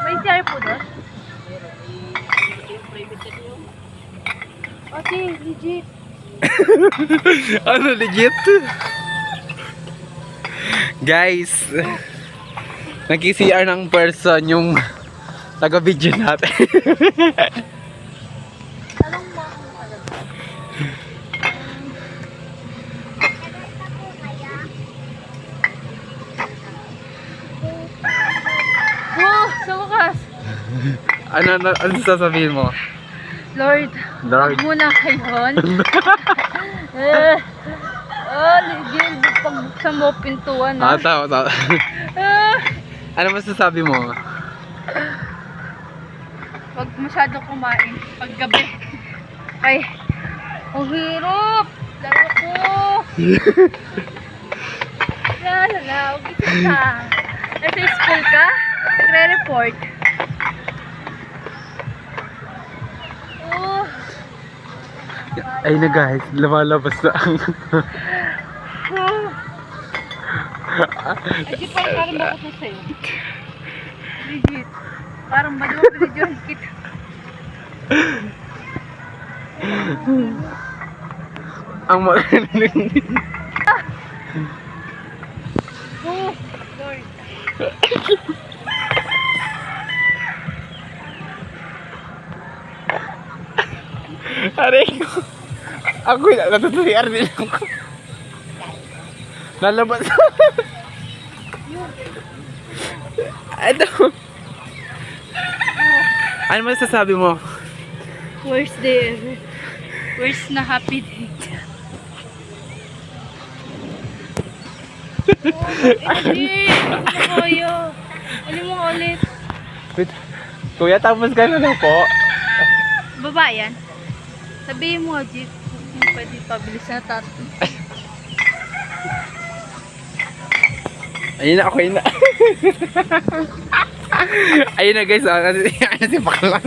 May CR po doon? Okay, legit. Ano legit? Guys, nag-CR ng person yung taga-video natin. Anong mo akong talaga? Oh, sa wakas. Ano sasabihin mo? Lord, Lord. wag mo na ngayon. Legit. Pagbuksan mo pintuan na. Tama. Ano masasabi mo? Wag masyado kumain. Paggabi. Ay, ang hirap. Laro ko. Lala, huwag isip ka. Nasa school ka? Nagre-report. Oh. Ay na guys, lumalabas na ang... Ay, di parang bakit sa'yo. Legit. Parang maluwag-region kita. ang magaling. Oh, Lord. Aray ko. Ako yung natutuyar din ako. Lalabas. Ano? Ano masasabi mo? Worst day ever. Worst na happy day. Hindi. Hindi ko kaya. Ano mo ulit? Wait. Kuya, tapos ka na po. Baba yan. Sabihin mo, Jeep. Kung pwede pabilis na tato. Ayun na, ako yun na. Ayun na guys, ano si Paklan.